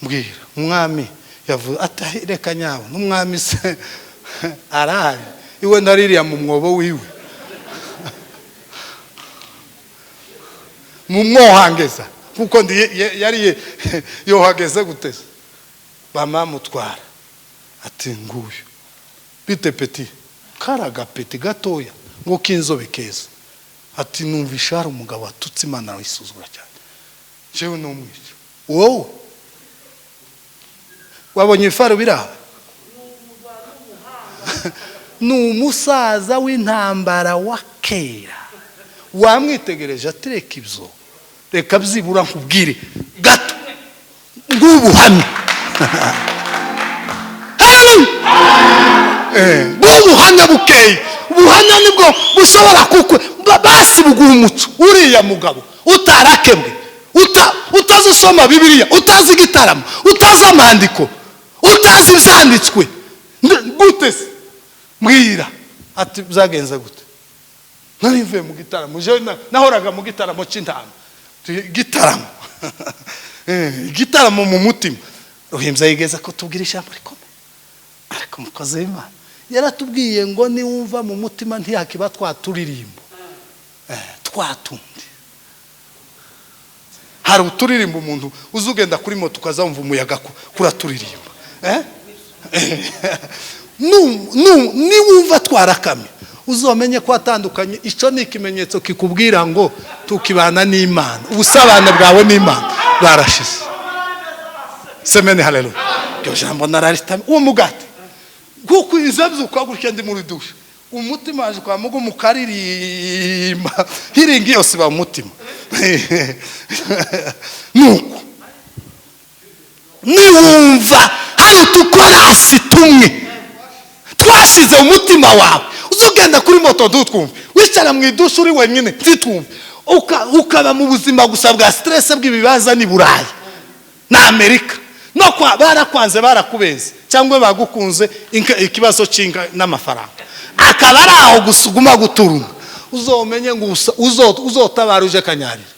Mbwira umwami yavuze ati reka nyawe n'umwami se arahari iwe naririya mu mwobo wiwe mu mwohangeza kuko yari yohageze guteza bamamutwara ati nguyu bite peti karaga peti gatoya ngo kinzobe keza ati numvisha hari umugabo atutse Imana wisuzugura cyane jewe n'umwica wowe wabonye ifaro biraho ni umusaza w'intambara wa kera wamwitegereje atereka ibyo reka byibura nkubwire gato ng'ubuhamya ubuhamya bukeye. Ubuhamya nibwo bushobora kukwe basi buguha umuco. Uriya mugabo utarakebwe utazi usoma Bibiliya utazi igitaramo utazi amandiko utazi ibyanditswe gute se mbwira ati byagenze gute? Nari mvuye mu gitaramo nahoraga mu gitaramo cy'intama gitaramo gitaramo mu mutima Ruhimbya yigeza ko tubwira ijambo rikomeye. Ariko umukozi w'Imana yaratubwiye ngo niwumva mu mutima ntiyakiba twaturirimbo twatundi. Hari uturirimbo umuntu uzugenda kuri moto ukazamva umuyaga kuraturirimba niwumva twarakamye uzomenye ko atandukanye. Icyo ni ikimenyetso kikubwira ngo tukibana n'Imana. Ubusabane bwawe n'Imana bwarashize. Semeni haleluya. Iryo jambo nararistame uwo mugati kuko izabyuka gutya ndi muri dushe umutima waje kwa mugo mukaririmba hiringi yose ba umutima nuko niwumva hari tukorasi tumwe twashize umutima wawe uzugenda kuri moto dutwumva wicara mu idushe uri wenyine ntitwumve ukaba mu buzima gusa bwa stress bw'ibibaza ni Burayi na Amerika no kwa barakwanze barakubeze cyangwa bagukunze ikibazo cinga n'amafaranga akaba ari aho gusuguma guturuma uzomenye ngo uzotabaruje kanyarira.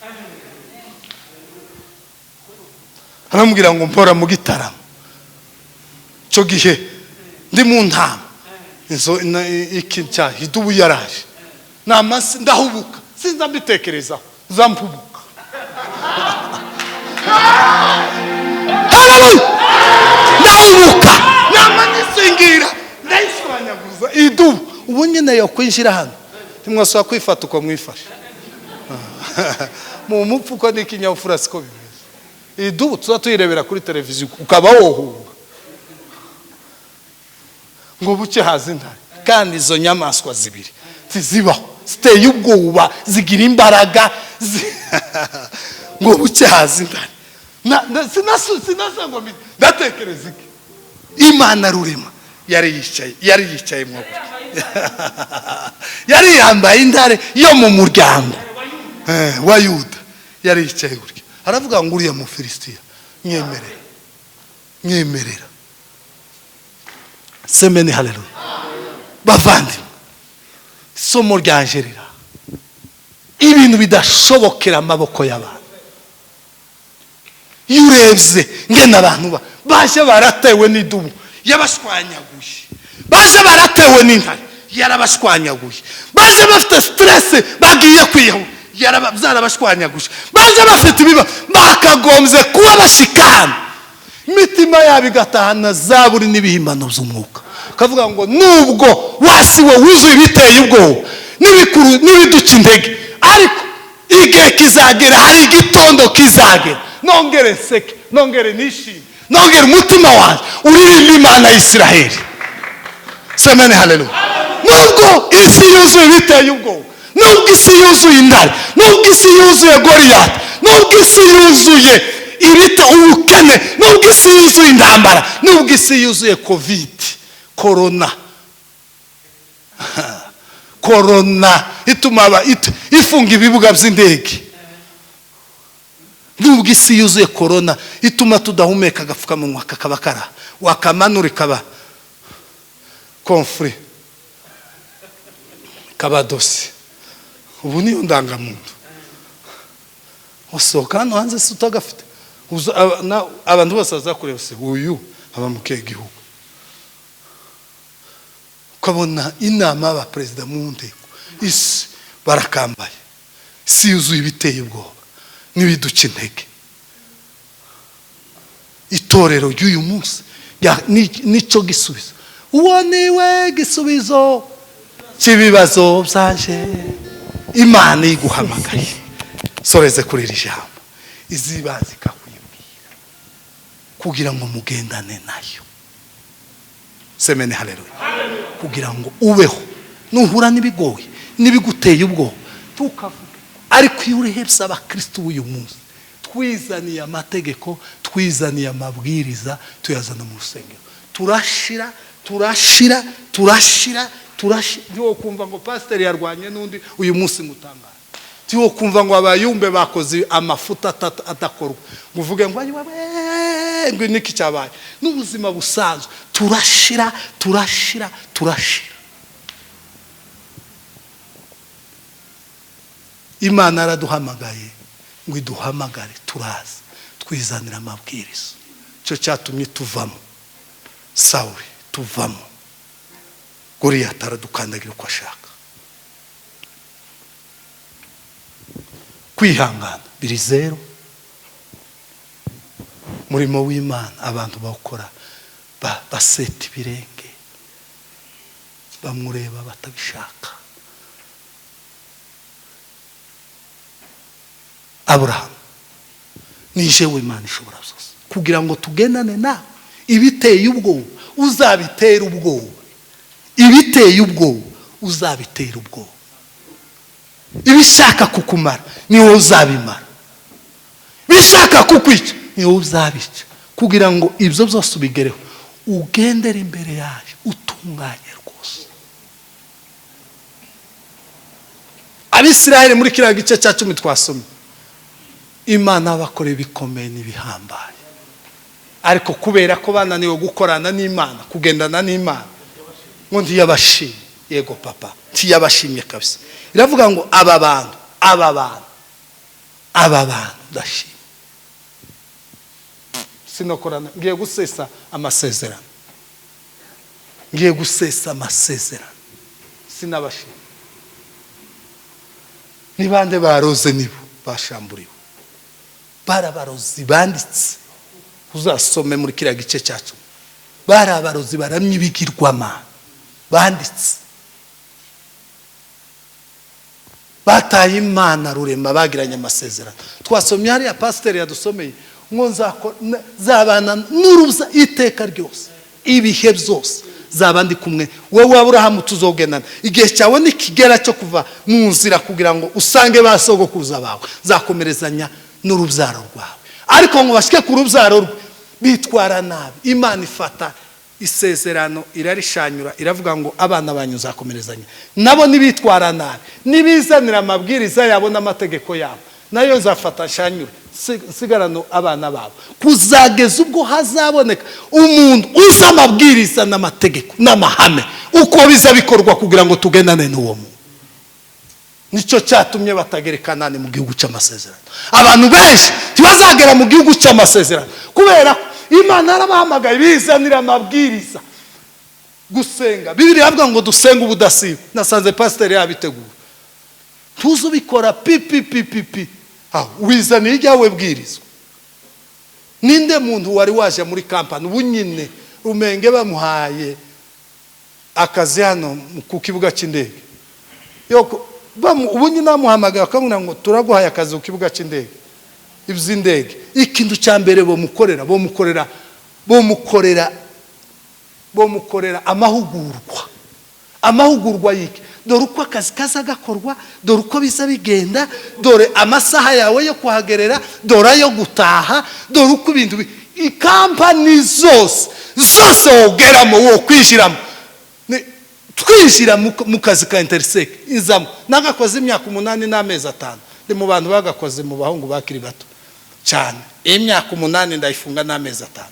Aramubwira ngo mpora mu gitaramo cyo gihe ndi mu ntama inzo iki cyaha idubu yaraje namasi ndahubuka sinza mbitekerezaho zampubuka ndahubuka namanisingira ndayiswanyaguza idubu ubu nyine yo kwinjira hano ntimwasaba kwifata uko mwifashe mu mupfuko n'ikinyabupfura siko bimeze. Idubu tuza tuyirebera kuri televiziyo ukaba wohunga ngo buke haza intare kandi izo nyamaswa zibiri zizibaho ziteye ubwoba zigira imbaraga ngo buke haza intare sinasanga ndatekereza iki Imana rurema yari yicaye mu yari yambaye intare yo mu muryango wa Yuda yari yicaye gutya aravuga ngo uriya mu Filisitiya nyemerera semeni haleluya. Bavandi isomo ryanjerera ibintu bidashobokera amaboko y'abantu. Iyo urebye ngena abantu baje baratewe n'idubu yabashwanyaguye baje baratewe n'intare yarabashwanyaguye baje bafite stress bagiye kwiyaho yarabashwanyaguye baje bafite ibiba bakagombye kuba bashikana imitima yabo igatahana zaburi n'ibihimbano by'umwuka kavuga ngo nubwo wasiwe wuzuye ibiteye ubwoba n'ibiduca intege ariko igihe kizagera, hari igitondo kizagera nongere nseke, nongere nishime, nongere umutima wanjye uririmba Imana ya Isiraheli. Semene haleluya. Nubwo isi yuzuye biteye ubwoba, nubwo isi yuzuye intare, nubwo isi yuzuye Goliyati, nubwo isi yuzuye ubukene, nubwo isi yuzuye intambara, nubwo isi yuzuye korona ituma ifunga ibibuga by'indege, nubwo isi yuzuye korona ituma tudahumeka, agapfukamunwa kakaba kara, wakamanura ikaba konfuri, kaba dosi. Ubu niyo ndangamuntu. Usohoka hano hanze se utagafite, abantu bose bazakureba se uyu aba mu kihe gihugu. Ukabona inama y'abaperezida mu nteko, isi barakambaye, isi yuzuye ibiteye ubwoba n'ibiduca intege. Itorero ry'uyu munsi nicyo gisubizo. Uwo niwe gisubizo cy'ibibazo byaje. Imana iguhamagaye, soreze kuri iri jambo, izibanze ikakwibwira kugira ngo mugendane nayo. Semene haleluya. Kugira ngo ubeho, nuhura n'ibigoye n'ibiguteye ubwoba tukavuga. Ariko iyo urehebye abakristo b'uyu munsi, twizaniye amategeko, twizaniye amabwiriza, tuyazana mu rusengero, turashira. Ntiwo kumva ngo pasiteri yarwanye n'undi uyu munsi ngutangara. Ntiwo kumva ngo abayumbe bakoze amafuta adakorwa ngo uvuge ngo ngo niki cyabaye. N'ubuzima busanzwe turashira. Imana araduhamagaye ngo iduhamagare, turaza twizanira amabwiriza. Cyo cyatumye tuvamo Sawuli, tuvamo Goliyati aradukandagira uko ashaka. Kwihangana biri zero. Murimo w'Imana abantu bawukora baseta ibirenge, bamureba batabishaka. Aburahamu nije w'Imana ishobora byose, kugira ngo tugendane nawe. Ibiteye ubwoba uzabitera ubwoba, ibiteye ubwoba uzabitera ubwoba. Ibishaka kukumara ni wowe uzabimara, bishaka kukwica ni wowe uzabica. Kugira ngo ibyo byose ubigereho, ugendere imbere yayo utunganye rwose. Abisirayeli muri kiriya gice cya 10 twasomye, Imana bakoreye ibikomeye n'ibihambaye, ariko kubera ko bananiwe gukorana n'Imana, kugendana n'Imana, ngo ntiyabashimye. Yego papa, ntiyabashimye kabisa. Iravuga ngo aba bantu ndashimye. Sinokorana, ngiye gusesa amasezerano, sinabashimye. Ni bande baroze nibo bashamburiwe, barabarozi banditse. Uzasome muri kiriya gice cyacu, barabarozi baramye ibigirwamana banditse, bataye Imana rurema, bagiranye amasezerano. Twasomye hariya pasiteri yadusomeye ngo zabana n'uruza iteka ryose, ibihe byose zabandi kumwe. Wowe Aburahamu tuzogendana, igihe cyawe nikigera cyo kuva mu nzira kugira ngo usange basogokuruza bawe, zakomerezanya n'urubyaro rwawe. Ariko ngo bashike ku rubyaro rwe bitwara nabi, Imana ifata isezerano irarishanyura, iravuga ngo abana banyu zakomerezanya nabo nibitwara nabi, nibizanira amabwiriza yabo n'amategeko yabo, nayo zafata shanyura sigarano abana babo, kuzageza ubwo hazaboneka umuntu uza amabwiriza n'amategeko n'amahame uko biza bikorwa kugira ngo tugendane n'uwo muntu. Nicyo cyatumye batagerekana mu gihugu cy'amasezerano. Abantu benshi tibazagera mu gihugu cy'amasezerano kubera Imana yarabahamagaye bizanira amabwiriza. Gusenga, Bibiliya ivuga ngo dusenga ubudasiba. Nasanze pasiteri yabitegura, tuzubikora pipi wizaniye ijyawe bwirizwa. Ninde muntu wari waje muri kampani ubu nyine Rumenge bamuhaye akazi hano ku kibuga cy'indege, ubu nyine namuhamagaye akamubwira ngo turaguhaye akazi ku kibuga cy'indege iby'indege. Ikintu cya mbere bomukorera amahugurwa yiki, dore uko akazi kaza gakorwa, dore uko biza bigenda, dore amasaha yawe yo kuhagerera, dore ayo gutaha, dore uko ibintu ikampani zose wogeramo wo kwishyiramo. Twinjira mu kazi ka Intersec izamo nagakoze imyaka 8 n'amezi 5, ndi mu bantu bagakoze mu bahungu bakiri bato cyane. Imyaka 8 ndayifunga n'amezi 5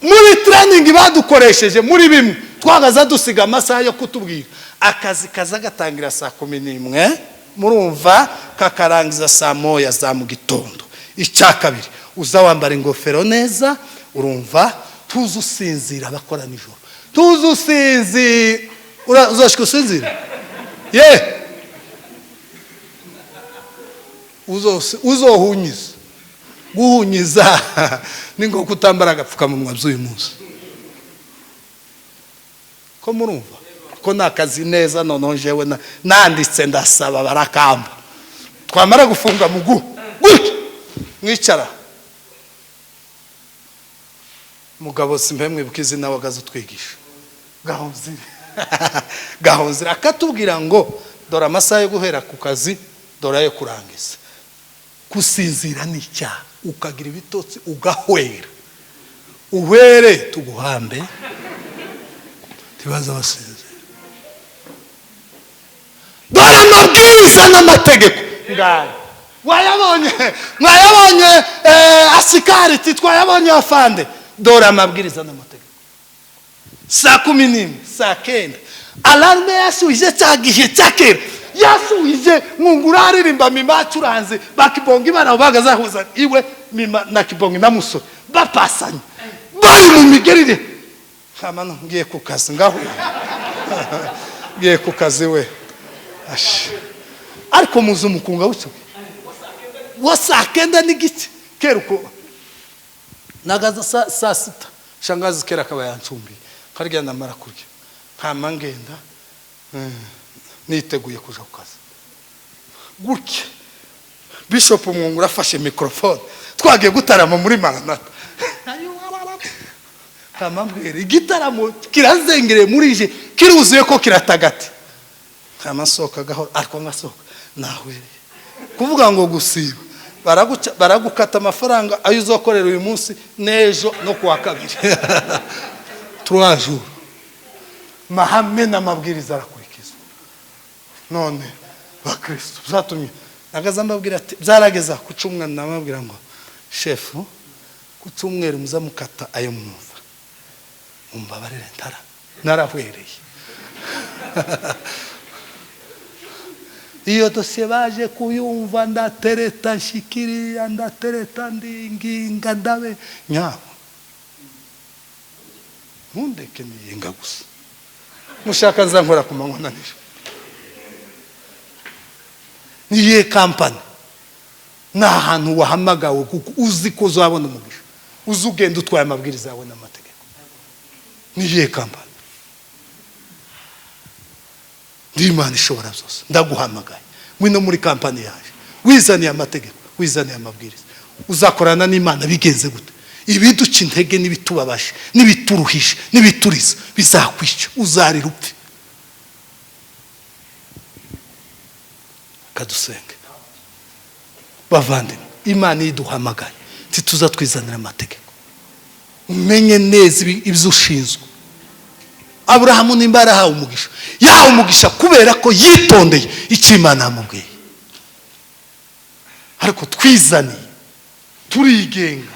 muri training badukoresheje. Muri bimwe twagaza dusiga amasaha yo kutubwira akazi kaza gatangira saa 11, murumva kakarangiza saa 1 za mu gitondo. Icya kabiri uza wambara ingofero neza, urumva tuzusinzira bakora nijoro, tuzusinzi uzashika usinzira uzohunyiza guhunyiza ningo kutambara agapfukamunwa by'uyu munsi. Ko murumva ko nakazi neza, none jewe nanditse ndasaba barakamba, twamara gufunga mugu gutya mwicara. Mugabo simpe mwibuka izina wagaze utwigisha Gahonzira akatubwira ngo dore amasaha yo guhera ku kazi, dore ayo kurangiza. Kusinzira ni icyaha, ukagira ibitotsi ugahwera, uhwere tuguhambe tibaza basinzira. Dore amabwiriza n'amategeko ngayo mwayabonye asikari twayabonye afande. Dore amabwiriza n'amategeko saa 11 saa 9 alarme yasubije cyagihe cyakera, yasubije ngungura aririmba mima curanze bakibonga ibara bagazahuza iwe mima na kibonga na musore bapasanye bari mu migerire. Kamana ngiye ku kazi ngaho ngiye ku kazi we ariko muzu mukunga wucyo wasakenda n'igiti keruko nagaza saa 6 shangazi kera akaba yancumbi karya namara kurya nkama ngenda niteguye kuja ku kazi gutya. Bishop Mwungura afashe microphone twagiye gutarama muri Maranatha, kama mbwira igitaramo kirazengere murije kiruzuye ko kiratagati. Kama soka gahoro ariko ngasoka nahwereye kuvuga ngo gusiba baragukata amafaranga ayo uzokorera uyu munsi nejo no kuwa kabiri 3 jours. Mahame n'amabwiriza arakurikizwa. None bakristo zatumye nagaza mbabwira ati byarageza ku cumwa, namabwira ngo shefu ku cumwere muza mukata ayo mwumva mumbabarire narahwereye. Iyo dosiye baje kuyumva ndatereta nshikiriya ndatereta ndinginga ndabe nyawo ntundeke niyinga gusa mushaka nzankora ku manywa na nijoro. Niye kampani n'ahantu wahamagawe kuko uzi ko uzabona umugisha, uzugenda utwaye amabwiriza yawe n'amategeko. Niye kampani Imana ishobora byose, ndaguhamagaye mwino muri kampani yaje, wizaniye amategeko, wizaniye amabwiriza, uzakorana n'Imana bigenze gute? Ibiduca intege n'ibitubabashe n'ibituruhishe n'ibituriza bizakwica, uzarira upfe. Kadusenge bavandimwe, Imana iduhamagaye tituza twizanira amategeko, umenye neza ibyo ushinzwe. Aburahamu nimbara hawe umugisha, yahawe umugisha kubera ko yitondeye icyo Imana yamubwiye. Ariko twizaniye turigenga,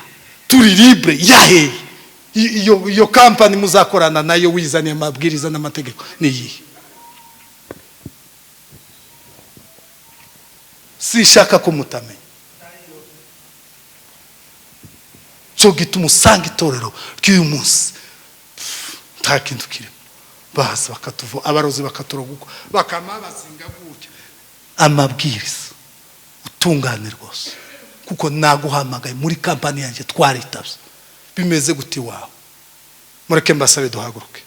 turi libre yahe iyo kampani muzakorana nayo wizaniye amabwiriza n'amategeko niyi. Sishaka ko mutamenya cyo gituma usanga itorero ry'uyu munsi nta kintu kirimo. Baza bakatuvo abarozi bakaturoguko bakama bazinga gutya amabwiriza utungane rwose, kuko naguhamagaye muri kampani yanjye twaritabye. Bimeze guti wawe, mureke mbasabe duhaguruke.